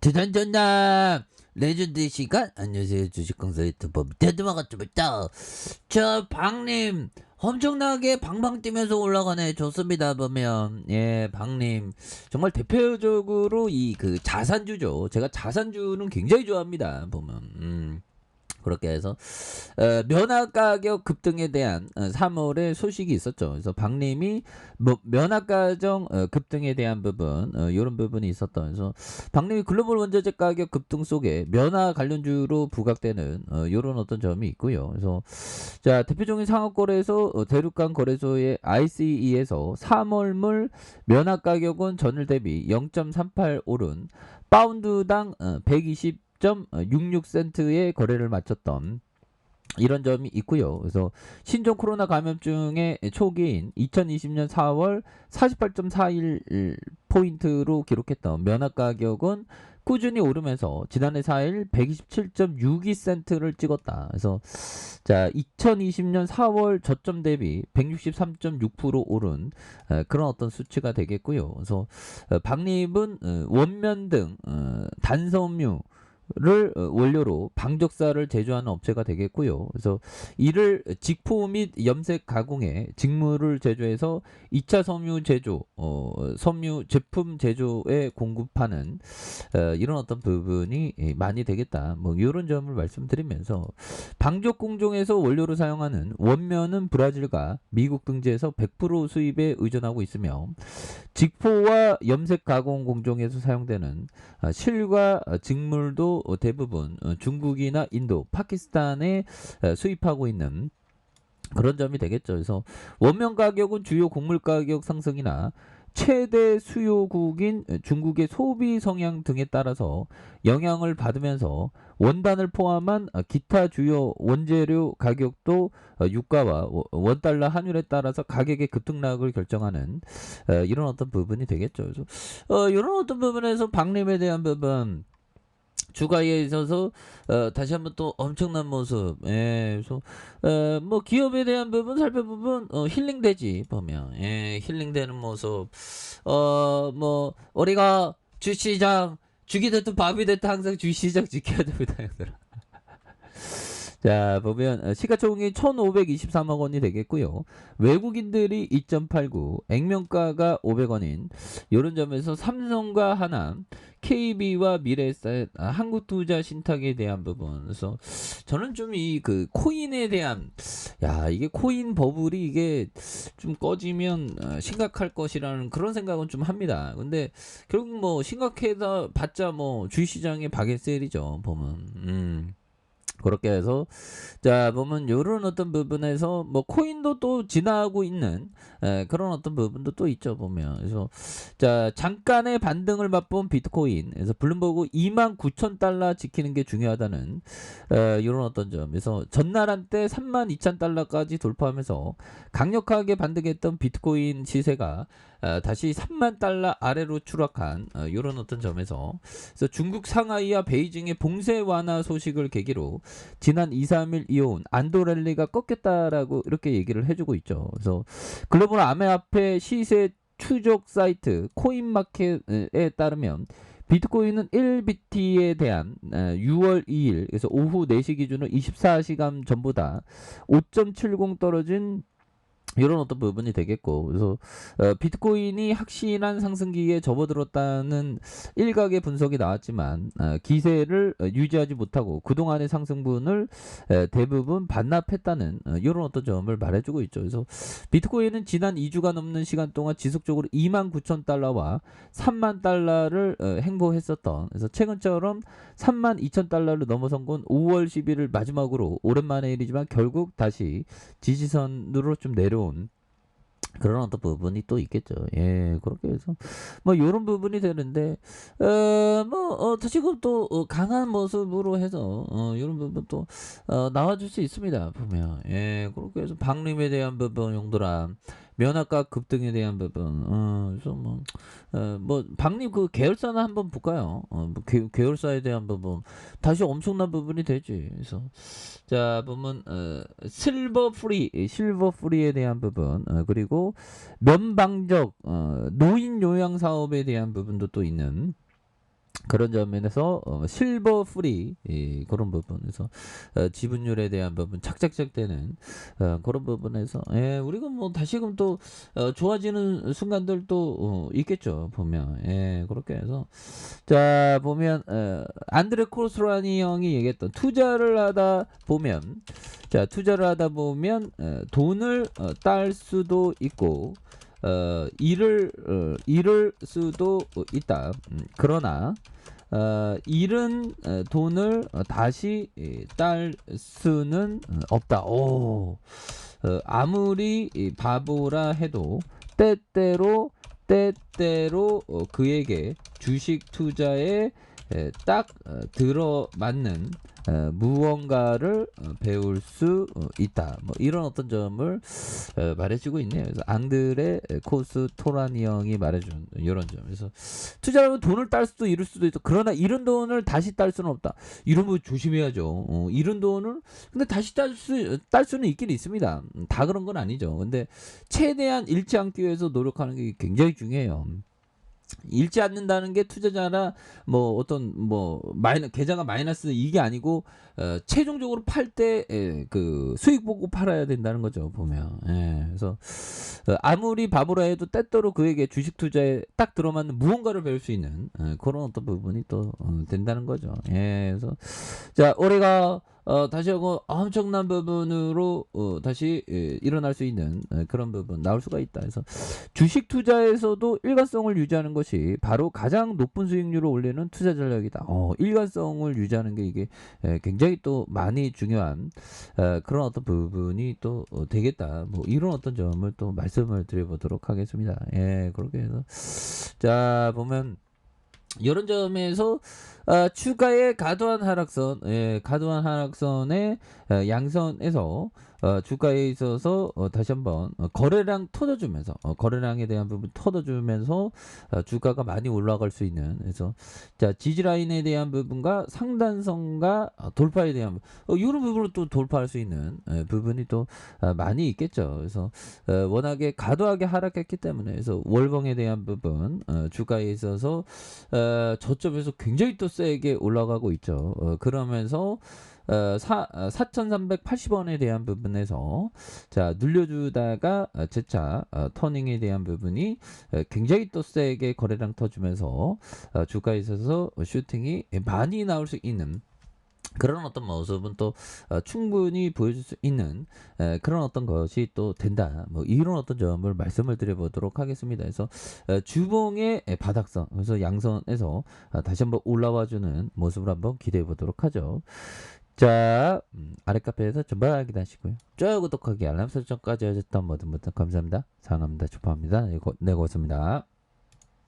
두단전남 레전드 시간. 안녕하세요, 주식강사 유튜버 대드마가트입니다. 저 방님 엄청나게 방방 뛰면서 올라가네. 좋습니다. 보면 방님 정말 대표적으로 이 그 자산주죠. 제가 자산주는 굉장히 좋아합니다. 보면 그렇게 해서 면화 가격 급등에 대한 3월에 소식이 있었죠. 그래서 박님이 뭐 면화 가정 급등에 대한 부분, 이런 부분이 있었다면서 박님이 글로벌 원자재 가격 급등 속에 면화 관련주로 부각되는 이런 어떤 점이 있고요. 그래서 자, 대표적인 상업거래소 대륙간 거래소의 ICE에서 3월물 면화 가격은 전일 대비 0.38 오른 파운드당 120.66센트의 거래를 마쳤던 이런 점이 있고요. 그래서 신종 코로나 감염증의 초기인 2020년 4월 48.41 포인트로 기록했던 면화 가격은 꾸준히 오르면서 지난해 4일 127.62센트를 찍었다. 그래서 자, 2020년 4월 저점 대비 163.6% 오른 그런 어떤 수치가 되겠고요. 그래서 박립은 원면 등 단섬유 를 원료로 방적사를 제조하는 업체가 되겠고요. 그래서 이를 직포 및 염색 가공해 직물을 제조해서 2차 섬유 제조, 섬유 제품 제조에 공급하는 이런 어떤 부분이 많이 되겠다. 뭐 이런 점을 말씀드리면서 방적 공정에서 원료로 사용하는 원면은 브라질과 미국 등지에서 100% 수입에 의존하고 있으며 직포와 염색 가공 공정에서 사용되는 실과 직물도 대부분 중국이나 인도, 파키스탄에 수입하고 있는 그런 점이 되겠죠. 그래서 원면 가격은 주요 곡물 가격 상승이나 최대 수요국인 중국의 소비 성향 등에 따라서 영향을 받으면서 원단을 포함한 기타 주요 원재료 가격도 유가와 원달러 환율에 따라서 가격의 급등락을 결정하는 이런 어떤 부분이 되겠죠. 그래서 이런 어떤 부분에서 박림에 대한 부분 주가에 있어서 다시 한번 또 엄청난 모습. 그래서 뭐 기업에 대한 부분 살펴보면 힐링되지 보면 힐링되는 모습. 뭐 우리가 주시장 죽이 됐든 밥이 됐든 항상 주시장 지켜야 됩니다, 형들아. 자, 보면 시가총액이 1,523억 원이 되겠고요. 외국인들이 2.89, 액면가가 500원인 이런 점에서 삼성과 하남, KB와 미래에셋, 한국투자 신탁에 대한 부분. 그래서 저는 좀 이 그 코인에 대한 이게 코인 버블이 이게 좀 꺼지면 심각할 것이라는 그런 생각은 좀 합니다. 근데 결국 뭐 심각해다 봤자 뭐 주식시장의 박앤셀이죠, 보면. 그렇게 해서 자 보면 요런 어떤 부분에서 뭐 코인도 또 진화하고 있는 그런 어떤 부분도 또 있죠 보면. 그래서 자 잠깐의 반등을 맛본 비트코인. 그래서 블룸버그 29,000달러 지키는 게 중요하다는 이런 어떤 점. 그래서 전날 한때 32,000달러까지 돌파하면서 강력하게 반등했던 비트코인 시세가 다시 3만 달러 아래로 추락한 이런 어떤 점에서 그래서 중국 상하이와 베이징의 봉쇄 완화 소식을 계기로 지난 2, 3일 이어온 안도랠리가 꺾였다라고 이렇게 얘기를 해주고 있죠. 그래서 글로벌 암호화폐 시세 추적 사이트 코인마켓에 따르면 비트코인은 1BT에 대한 6월 2일 그래서 오후 4시 기준으로 24시간 전보다 5.70 떨어진 이런 어떤 부분이 되겠고. 그래서 비트코인이 확실한 상승기에 접어들었다는 일각의 분석이 나왔지만 기세를 유지하지 못하고 그동안의 상승분을 대부분 반납했다는 이런 어떤 점을 말해주고 있죠. 그래서 비트코인은 지난 2주가 넘는 시간 동안 지속적으로 29,000달러와 3만 달러를 행보했었던, 그래서 최근처럼 32,000달러를 넘어선 건 5월 10일을 마지막으로 오랜만의 일이지만 결국 다시 지지선으로 좀 내려온 그런 어떤 부분이 또 있겠죠. 그렇게 해서 뭐 이런 부분이 되는데 지금 또 강한 모습으로 해서 이런 부분 또 나와줄 수 있습니다. 보면 그렇게 해서 박림에 대한 부분 용도라 면화가 급등에 대한 부분. 그래서 뭐 박림 그 계열사나 한번 볼까요? 뭐 계열사에 대한 부분 다시 엄청난 부분이 되지. 그래서 자 보면 실버 프리에 대한 부분, 그리고 면방적 노인 요양 사업에 대한 부분도 또 있는 그런 점에서 실버 프리 그런 부분에서 지분율에 대한 부분 착착착 되는 그런 부분에서 우리가 뭐 다시금 또 좋아지는 순간들도 있겠죠 보면 그렇게 해서 자 보면 안드레 코스라니 형이 얘기했던 투자를 하다 보면 돈을 딸 수도 있고 잃을 수도 있다. 그러나 잃은 돈을 다시 딸 수는 없다. 아무리 바보라 해도 때때로 그에게 주식 투자에 딱 들어맞는 무언가를 배울 수 있다. 뭐 이런 어떤 점을 말해주고 있네요. 그래서 앙드레 코스 토라니 형이 말해준 이런 점. 그래서 투자하면 돈을 딸 수도 잃을 수도 있다. 그러나 잃은 돈을 다시 딸 수는 없다. 이러면 조심해야죠. 잃은 돈을 근데 다시 딸 수는 있긴 있습니다. 다 그런 건 아니죠. 근데 최대한 잃지 않기 위해서 노력하는 게 굉장히 중요해요. 잃지 않는다는 게 투자자나 뭐 어떤 뭐 계좌가 마이너스 이게 아니고 최종적으로 팔 때 그 수익 보고 팔아야 된다는 거죠 보면. 그래서 아무리 바보라 해도 때때로 그에게 주식 투자에 딱 들어맞는 무언가를 배울 수 있는 그런 어떤 부분이 또 된다는 거죠. 그래서 자 올해가 다시 하고 엄청난 부분으로 다시 일어날 수 있는 그런 부분 나올 수가 있다. 그래서 주식 투자에서도 일관성을 유지하는 것이 바로 가장 높은 수익률을 올리는 투자 전략이다. 일관성을 유지하는 게 이게 굉장히 또 많이 중요한 그런 어떤 부분이 또 되겠다. 뭐 이런 어떤 점을 또 말씀을 드려보도록 하겠습니다. 그렇게 해서 자 보면 이런 점에서 추가의 과도한 하락선의 양선에서 주가에 있어서 다시 한번 거래량 터져주면서 거래량에 대한 부분 터져주면서 주가가 많이 올라갈 수 있는 그래서 자 지지라인에 대한 부분과 상단선과 돌파에 대한 이런 부분으로 또 돌파할 수 있는 부분이 또 많이 있겠죠. 그래서 워낙에 과도하게 하락했기 때문에 그래서 월봉에 대한 부분 주가에 있어서 저점에서 굉장히 또 세게 올라가고 있죠. 그러면서 4,380원에 대한 부분에서 자 눌려주다가 재차 터닝에 대한 부분이 굉장히 또 세게 거래량 터주면서 주가에 있어서 슈팅이 많이 나올 수 있는 그런 어떤 모습은 또 충분히 보여줄 수 있는 그런 어떤 것이 또 된다. 뭐 이런 어떤 점을 말씀을 드려보도록 하겠습니다. 그래서 주봉의 바닥선, 그래서 양선에서 다시 한번 올라와주는 모습을 한번 기대해 보도록 하죠. 자, 아래 카페에서 전방 확인하시고요. 좋아요, 구독하기, 알람 설정까지 하셨던 모든 분들 감사합니다. 사랑합니다. 축하합니다. 네, 고맙습니다.